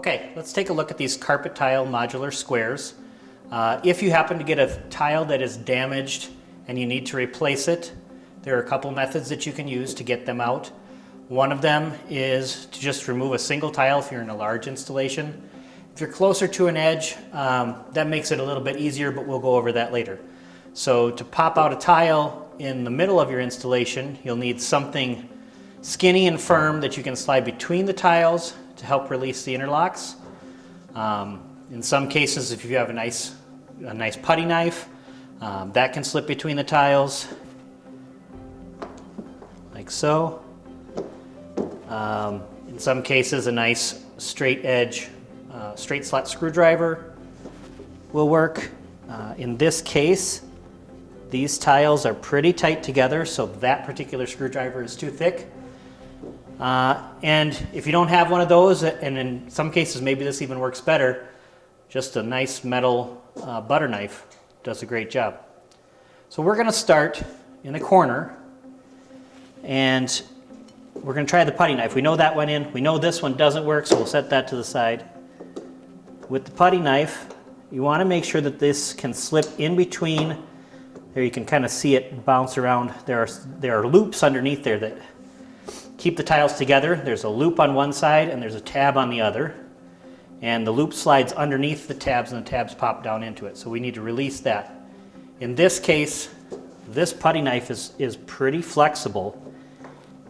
Okay, let's take a look at these carpet tile modular squares. If you happen to get a tile that is damaged and you need to replace it, there are a couple methods that you can use to get them out. One of them is to just remove a single tile if you're in a large installation. If you're closer to an edge, that makes it a little bit easier, but we'll go over that later. So to pop out a tile in the middle of your installation, you'll need something skinny and firm that you can slide between the tiles to help release the interlocks. In some cases, if you have a nice putty knife, that can slip between the tiles, like so. In some cases, a nice straight edge, straight slot screwdriver will work. In this case, these tiles are pretty tight together, so that particular screwdriver is too thick. And if you don't have one of those, and in some cases maybe this even works better, just a nice metal butter knife does a great job. So we're going to start in the corner, and we're going to try the putty knife. We know that went in. We know this one doesn't work, so we'll set that to the side. With the putty knife, you want to make sure that this can slip in between. There you can kind of see it bounce around. There are loops underneath there that keep the tiles together. There's a loop on one side and there's a tab on the other. And the loop slides underneath the tabs and the tabs pop down into it. So we need to release that. In this case, this putty knife is pretty flexible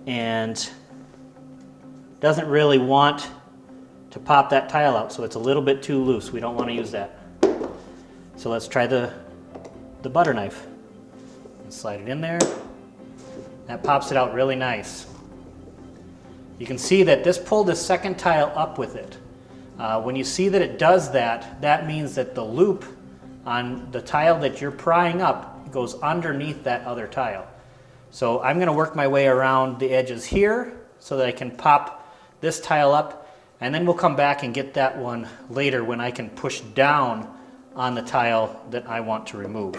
and doesn't really want to pop that tile out. So it's a little bit too loose. We don't want to use that. So let's try the butter knife. Slide it in there. That pops it out really nice. You can see that this pulled the second tile up with it. When you see that it does that, that means that the loop on the tile that you're prying up goes underneath that other tile. So I'm going to work my way around the edges here so that I can pop this tile up, and then we'll come back and get that one later when I can push down on the tile that I want to remove.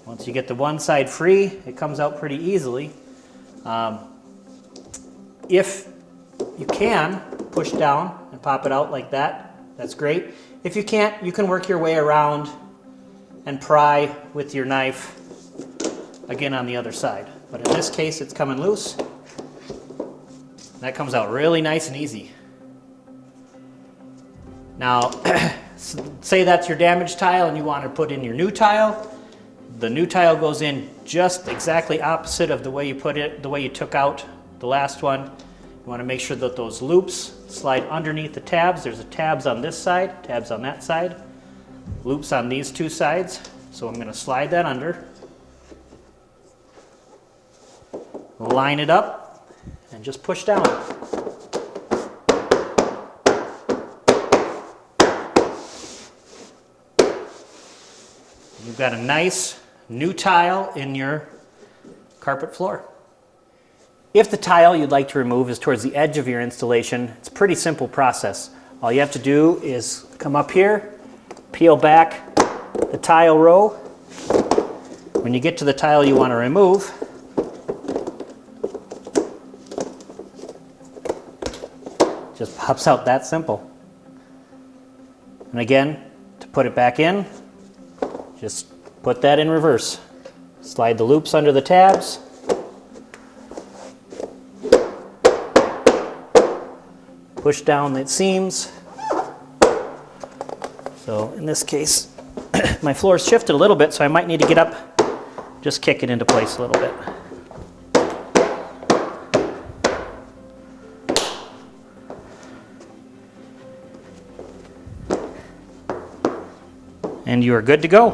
Once you get the one side free, it comes out pretty easily. If you can, push down and pop it out like that. That's great. If you can't, you can work your way around and pry with your knife again on the other side. But in this case, it's coming loose. That comes out really nice and easy. Now, say that's your damaged tile and you want to put in your new tile. The new tile goes in just exactly opposite of the way you put it, the way you took out the last one. You want to make sure that those loops slide underneath the tabs. There's tabs on this side, tabs on that side, loops on these two sides. So I'm going to slide that under, line it up, and just push down. You've got a nice new tile in your carpet floor. If the tile you'd like to remove is towards the edge of your installation, it's a pretty simple process. All you have to do is come up here, peel back the tile row. When you get to the tile you want to remove, it just pops out that simple. And again, to put it back in, just put that in reverse. Slide the loops under the tabs. Push down the seams. So in this case, my floor's shifted a little bit, so I might need to get up, just kick it into place a little bit. And you are good to go.